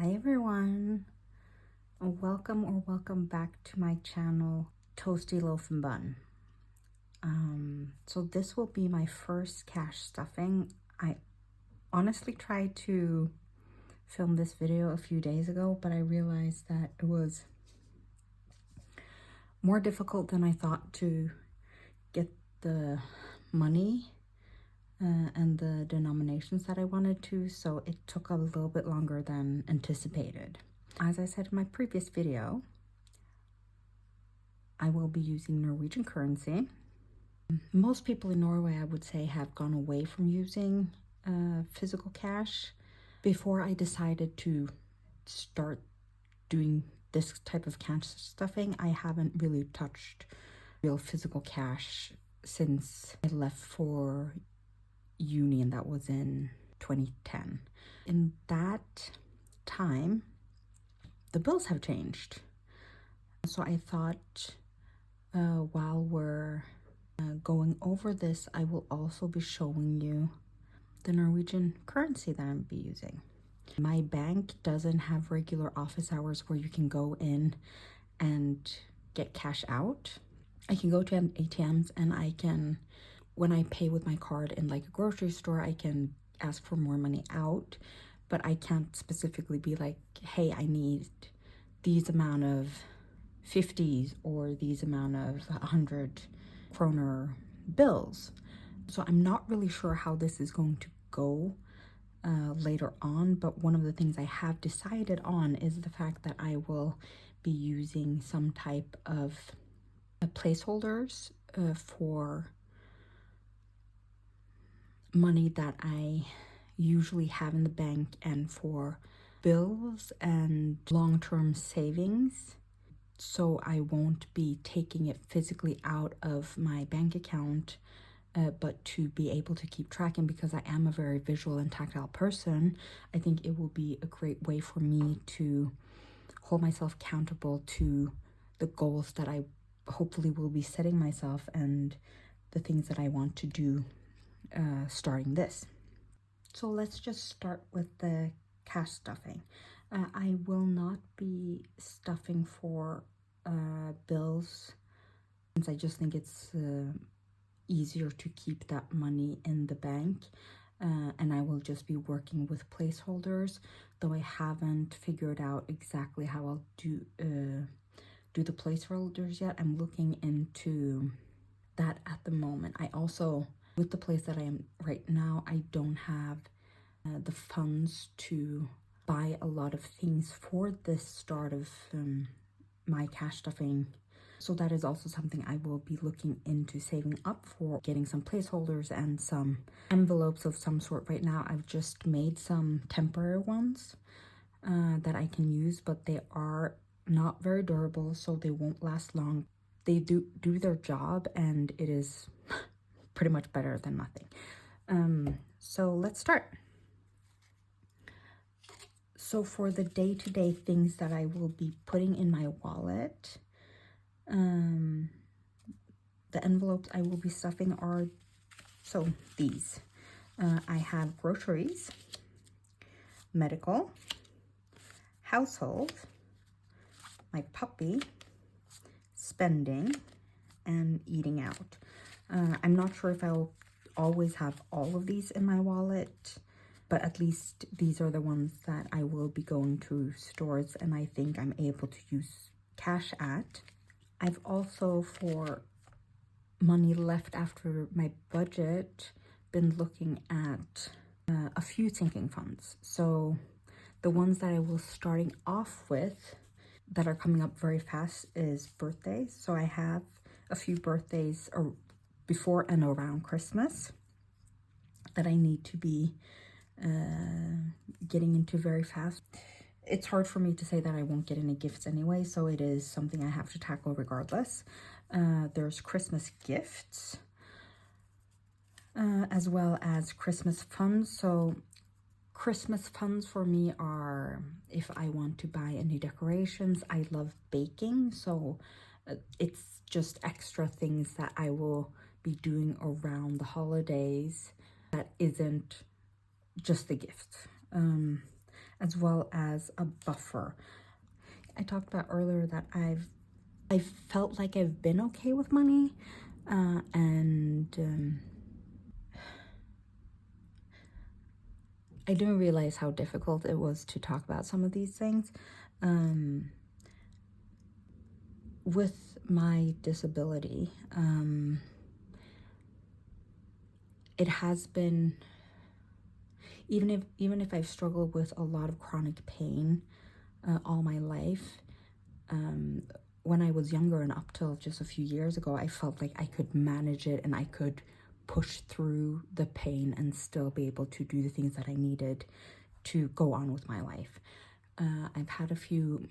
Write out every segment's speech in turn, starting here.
Hi everyone, welcome back to my channel, Toasty Loaf and Bun. So this will be my first cash stuffing. I honestly tried to film this video a few days ago, but I realized that it was more difficult than I thought to get the money and the denominations that I wanted to, so it took a little bit longer than anticipated. As I said in my previous video, I will be using Norwegian currency. Most people in Norway, I would say, have gone away from using physical cash. Before I decided to start doing this type of cash stuffing, I haven't really touched real physical cash since I left for uni, and that was in 2010. In that time, the bills have changed. So I thought while we're going over this, I will also be showing you the Norwegian currency that I'll be using. My bank doesn't have regular office hours where you can go in and get cash out. I can go to ATMs and I can, when I pay with my card in like a grocery store, I can ask for more money out, but I can't specifically be like, hey, I need these amount of 50s or these amount of 100 kroner bills. So I'm not really sure how this is going to go later on, but one of the things I have decided on is the fact that I will be using some type of placeholders for money that I usually have in the bank and for bills and long-term savings. So I won't be taking it physically out of my bank account, but to be able to keep tracking, because I am a very visual and tactile person. I think it will be a great way for me to hold myself accountable to the goals that I hopefully will be setting myself and the things that I want to do starting this. So let's just start with the cash stuffing. I will not be stuffing for bills, since I just think it's easier to keep that money in the bank, and I will just be working with placeholders, though I haven't figured out exactly how I'll do the placeholders yet. I'm looking into that at the moment. I also, with the place that I am right now, I don't have the funds to buy a lot of things for this start of my cash stuffing. So that is also something I will be looking into saving up for, getting some placeholders and some envelopes of some sort. Right now I've just made some temporary ones that I can use, but they are not very durable, so they won't last long. They do their job, and it is pretty much better than nothing. So let's start. So for the day-to-day things that I will be putting in my wallet, the envelopes I will be stuffing are, so these. I have groceries, medical, household, my puppy, spending, and eating out. I'm not sure if I'll always have all of these in my wallet, but at least these are the ones that I will be going to stores and I think I'm able to use cash at. I've also, for money left after my budget, been looking at a few sinking funds. So the ones that I will starting off with that are coming up very fast is birthdays. So I have a few birthdays or before and around Christmas that I need to be getting into very fast. It's hard for me to say that I won't get any gifts anyway, so it is something I have to tackle regardless. There's Christmas gifts, as well as Christmas funds. So Christmas funds for me are if I want to buy any decorations. I love baking, so it's just extra things that I will be doing around the holidays that isn't just the gift. as well as a buffer. I talked about earlier that I felt like I've been okay with money, and I didn't realize how difficult it was to talk about some of these things. With my disability, it has been, even if I've struggled with a lot of chronic pain all my life, when I was younger and up till just a few years ago, I felt like I could manage it and I could push through the pain and still be able to do the things that I needed to go on with my life. I've had a few,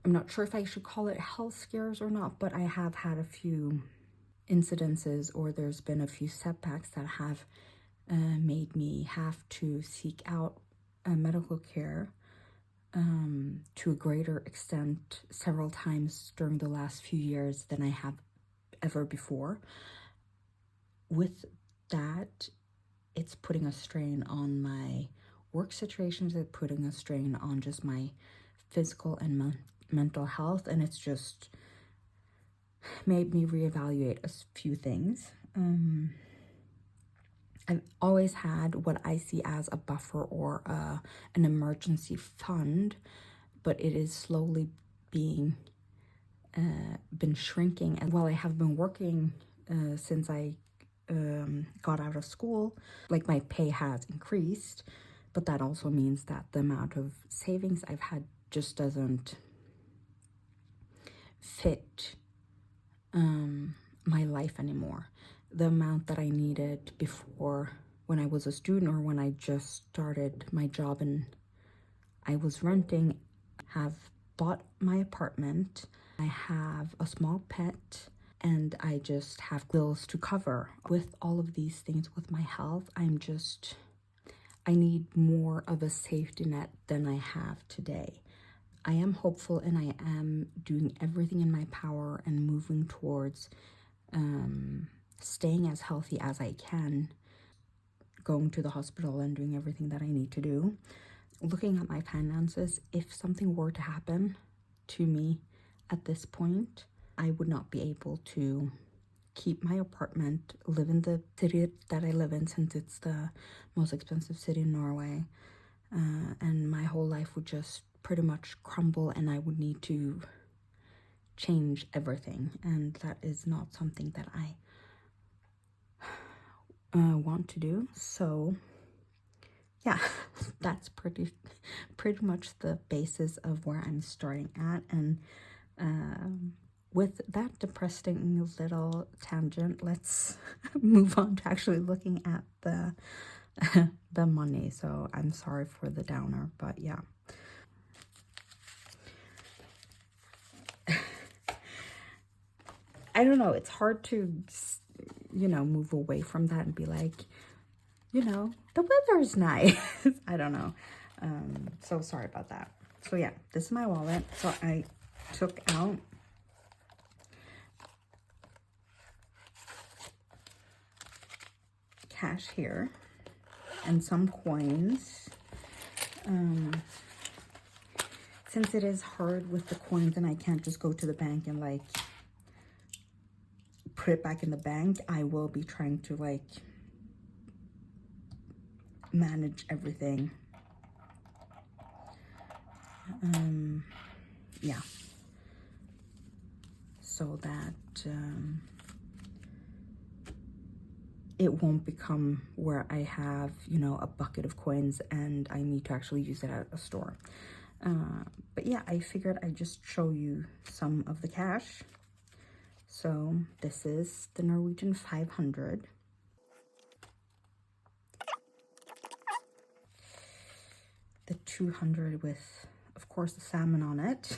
I'm not sure if I should call it health scares or not, but I have had a few incidences, or there's been a few setbacks that have made me have to seek out medical care to a greater extent several times during the last few years than I have ever before. With that, it's putting a strain on my work situations, it's putting a strain on just my physical and mental health, and it's just made me reevaluate a few things. I've always had what I see as a buffer or an emergency fund, but it is slowly been shrinking. And while I have been working since I got out of school, like my pay has increased, but that also means that the amount of savings I've had just doesn't fit my life anymore. The amount that I needed before, when I was a student or when I just started my job and I was renting, have bought my apartment, I have a small pet, and I just have bills to cover. With all of these things with my health, I need more of a safety net than I have today. I am hopeful and I am doing everything in my power and moving towards staying as healthy as I can, going to the hospital and doing everything that I need to do. Looking at my finances, if something were to happen to me at this point, I would not be able to keep my apartment, live in the city that I live in, since it's the most expensive city in Norway, and my whole life would just pretty much crumble and I would need to change everything, and that is not something that I want to do. So yeah, that's pretty much the basis of where I'm starting at. And with that depressing little tangent, let's move on to actually looking at the money. So I'm sorry for the downer, but yeah. I don't know, it's hard to, move away from that and be like, the weather's nice. I don't know. So sorry about that. So yeah, this is my wallet. So I took out cash here and some coins. Since it is hard with the coins and I can't just go to the bank and like put it back in the bank, I will be trying to like manage everything. Yeah, so that it won't become where I have, a bucket of coins and I need to actually use it at a store. But yeah, I figured I'd just show you some of the cash. So this is the Norwegian 500. The 200 with, of course, the salmon on it.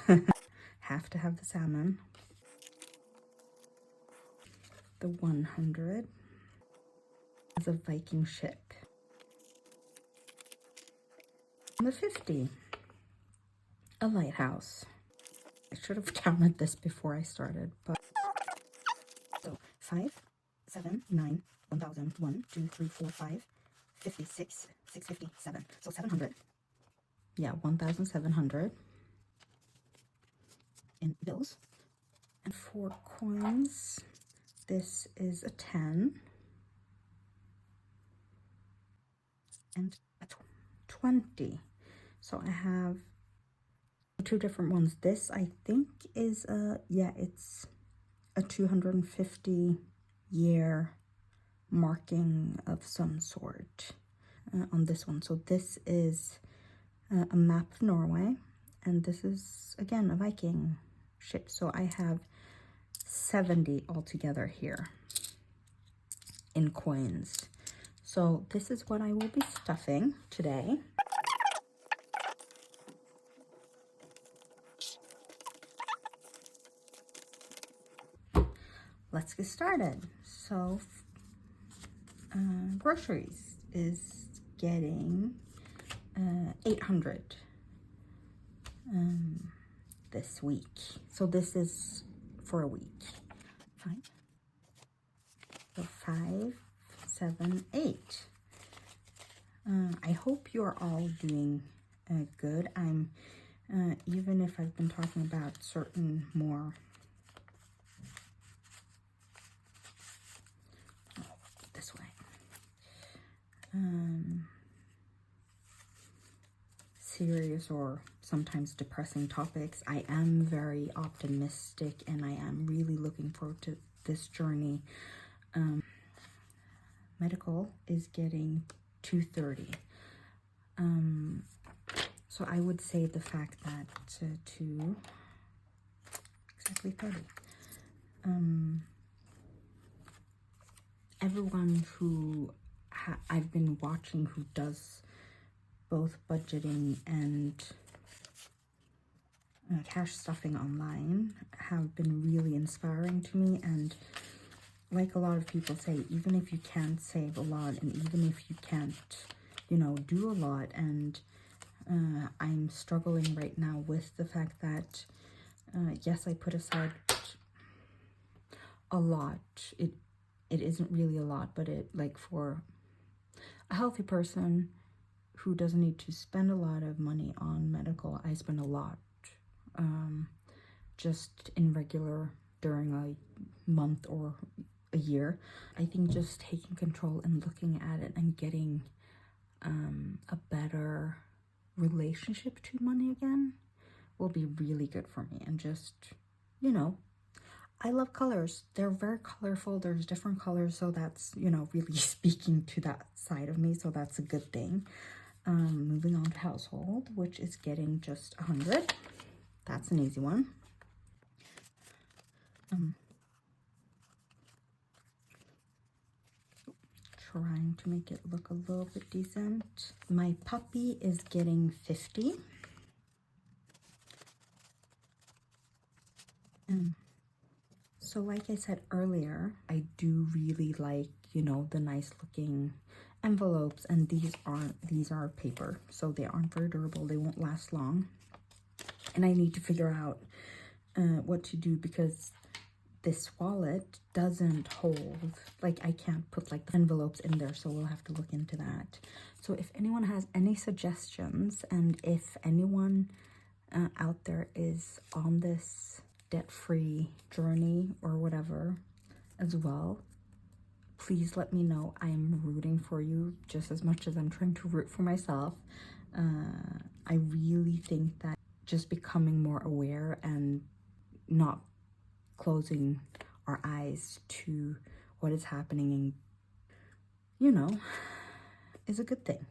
Have to have the salmon. The 100 is a Viking ship. And the 50, a lighthouse. I should have counted this before I started, but so 5, 7, 9, 1000, 1, 2, 3, 4, 5, 656, 657, so 700. Yeah, 1,700 in bills. And for coins, this is a 10 and a 20. So I have two different ones. This I think is it's a 250 year marking of some sort on this one. So this is a map of Norway, and this is again a Viking ship. So I have 70 altogether here in coins. So this is what I will be stuffing today. Let's get started. So groceries is getting 800 this week. So this is for a week. 5, so 5, 7, 8. I hope you're all doing good. I'm even if I've been talking about certain more this way serious or sometimes depressing topics, I am very optimistic and I am really looking forward to this journey. Medical is getting 230. So I would say the fact that to exactly 30. Everyone who I've been watching who does both budgeting and cash stuffing online have been really inspiring to me. And like a lot of people say, even if you can't save a lot and even if you can't, you know, do a lot, and I'm struggling right now with the fact that yes, I put aside a lot. It isn't really a lot, but it, like, for a healthy person who doesn't need to spend a lot of money on medical, I spend a lot just in regular during a month or a year. I think just taking control and looking at it and getting a better relationship to money again will be really good for me. And just, you know, I love colors. They're very colorful. There's different colors, so that's, you know, really speaking to that side of me, so that's a good thing. Moving on to household, which is getting just 100. That's an easy one. Trying to make it look a little bit decent. My puppy is getting 50. So like I said earlier, I do really like, you know, the nice looking envelopes, and these are paper, so they aren't very durable. They won't last long. And I need to figure out what to do, because this wallet doesn't hold, like, I can't put like the envelopes in there, so we'll have to look into that. So if anyone has any suggestions, and if anyone out there is on this debt-free journey or whatever as well, please let me know. I am rooting for you just as much as I'm trying to root for myself. I really think that just becoming more aware and not closing our eyes to what is happening, and, you know, is a good thing.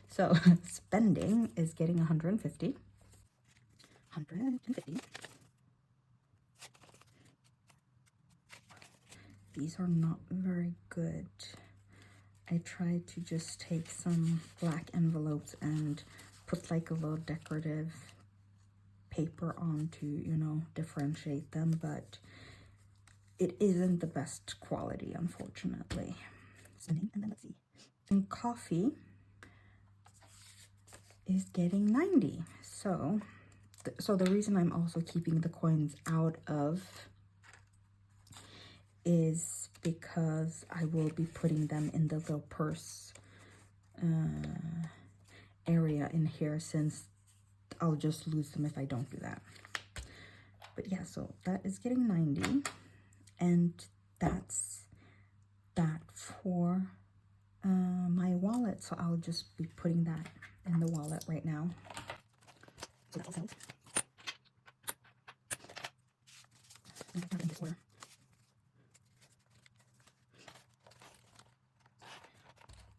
So spending is getting 150. 150. These are not very good. I tried to just take some black envelopes and put like a little decorative paper on to, you know, differentiate them, but it isn't the best quality, unfortunately. And then let's see. And coffee is getting 90. So the reason I'm also keeping the coins out of is because I will be putting them in the little purse area in here, since I'll just lose them if I don't do that. But yeah, so that is getting 90, and that's that for my wallet. So I'll just be putting that in the wallet right now. So that's all. In this order.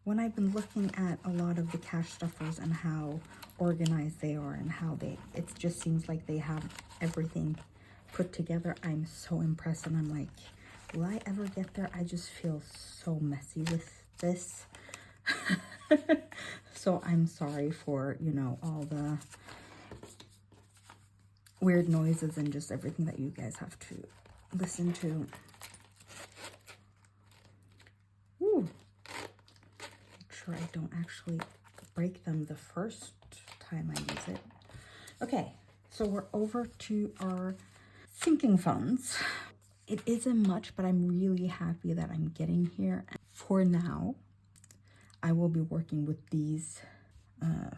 When I've been looking at a lot of the cash stuffers and how organized they are and how it just seems like they have everything put together, I'm so impressed, and I'm like, will I ever get there? I just feel so messy with this. So I'm sorry for, you know, all the weird noises and just everything that you guys have to listen to. Ooh. Make sure I don't actually break them the first time I use it. Okay, so we're over to our sinking funds. It isn't much, but I'm really happy that I'm getting here. For now, I will be working with these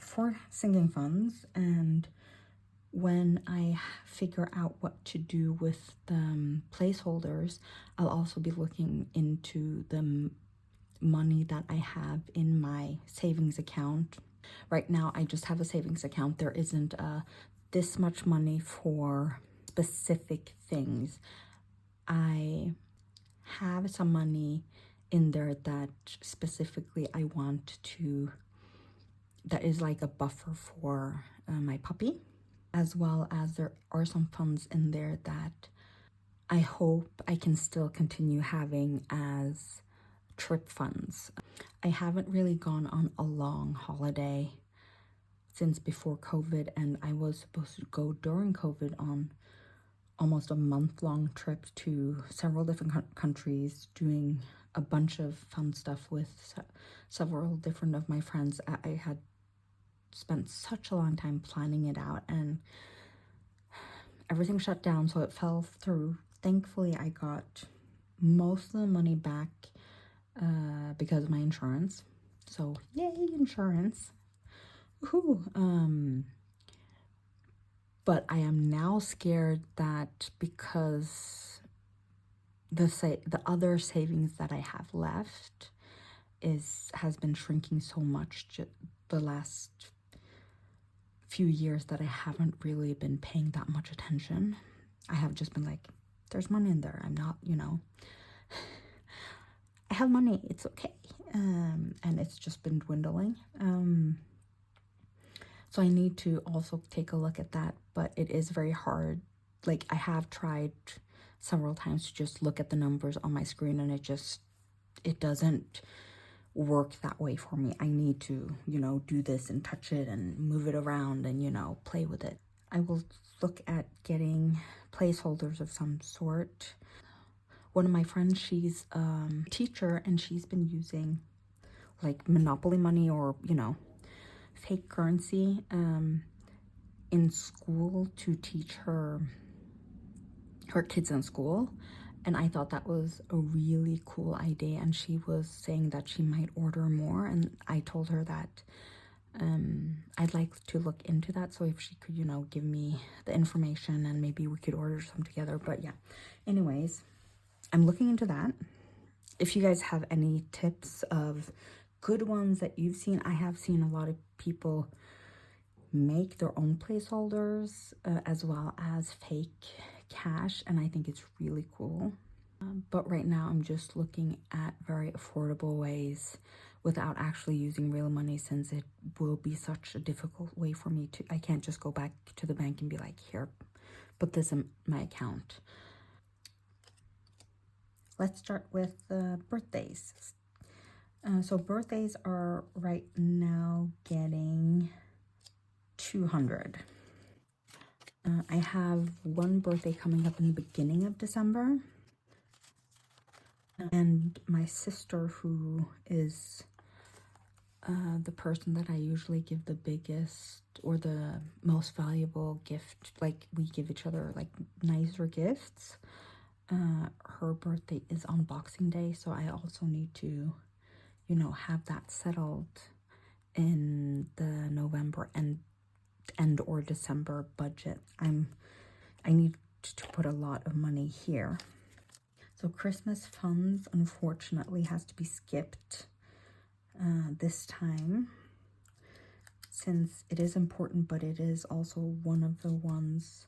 4 sinking funds, and when I figure out what to do with the placeholders, I'll also be looking into the money that I have in my savings account. Right now, I just have a savings account. There isn't this much money for specific things. I have some money in there that specifically I want to, that is like a buffer for my puppy, as well as there are some funds in there that I hope I can still continue having as trip funds. I haven't really gone on a long holiday since before COVID, and I was supposed to go during COVID on almost a month-long trip to several different countries, doing a bunch of fun stuff with several different of my friends. I had spent such a long time planning it out, and everything shut down, so it fell through. Thankfully, I got most of the money back because of my insurance. So yay, insurance. Woohoo. But I am now scared that because the other savings that I have left has been shrinking so much the last few years that I haven't really been paying that much attention. I have just been like, there's money in there. I'm not, you know, I have money, it's okay. And it's just been dwindling. So I need to also take a look at that, but it is very hard. Like, I have tried several times to just look at the numbers on my screen, and it doesn't work that way for me. I need to, you know, do this and touch it and move it around and, you know, play with it. I will look at getting placeholders of some sort. One of my friends, she's a teacher, and she's been using like Monopoly money or, you know, fake currency in school to teach her kids in school. And I thought that was a really cool idea, and she was saying that she might order more, and I told her that I'd like to look into that. So if she could, you know, give me the information and maybe we could order some together. But yeah, anyways, I'm looking into that. If you guys have any tips of good ones that you've seen, I have seen a lot of people make their own placeholders as well as fake cash, and I think it's really cool. But right now I'm just looking at very affordable ways without actually using real money, since it will be such a difficult way for me to, I can't just go back to the bank and be like, here, put this in my account. Let's start with birthdays. So birthdays are right now getting 200. I have one birthday coming up in the beginning of December. And my sister, who is the person that I usually give the biggest or the most valuable gift, like we give each other like nicer gifts. her birthday is on Boxing Day, so I also need to, have that settled in the November and or December budget. I need to put a lot of money here. So Christmas funds, unfortunately, has to be skipped this time, since it is important, but it is also one of the ones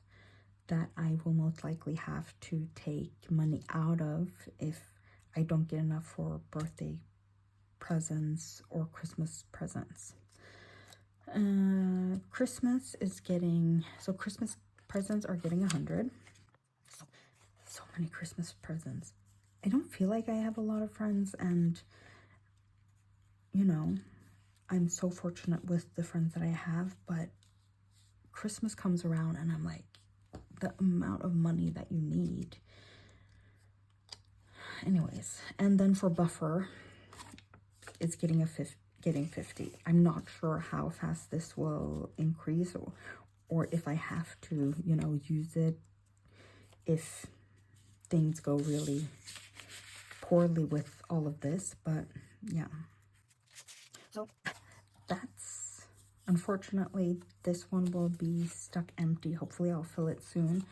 that I will most likely have to take money out of if I don't get enough for birthday presents or Christmas presents. Christmas presents are getting 100. So many Christmas presents. I don't feel like I have a lot of friends, and I'm so fortunate with the friends that I have, but Christmas comes around and I'm like, the amount of money that you need. Anyways, and then for buffer, it's getting 50. I'm not sure how fast this will increase, or if I have to, use it if things go really poorly with all of this. But yeah, so that's, unfortunately, this one will be stuck empty. Hopefully I'll fill it soon.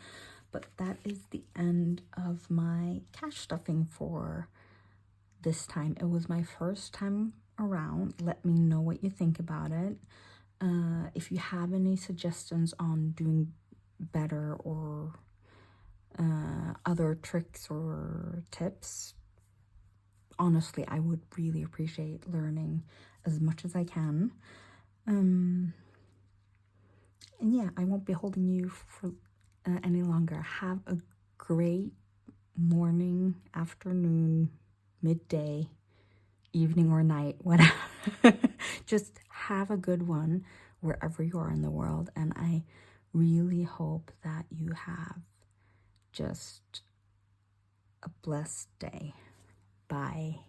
But that is the end of my cash stuffing for this time. It was my first time around. Let me know what you think about it. If you have any suggestions on doing better, or other tricks or tips, honestly, I would really appreciate learning as much as I can. And yeah, I won't be holding you for any longer. Have a great morning, afternoon, midday, evening, or night, whatever. Just have a good one wherever you are in the world, and I really hope that you have just a blessed day. Bye.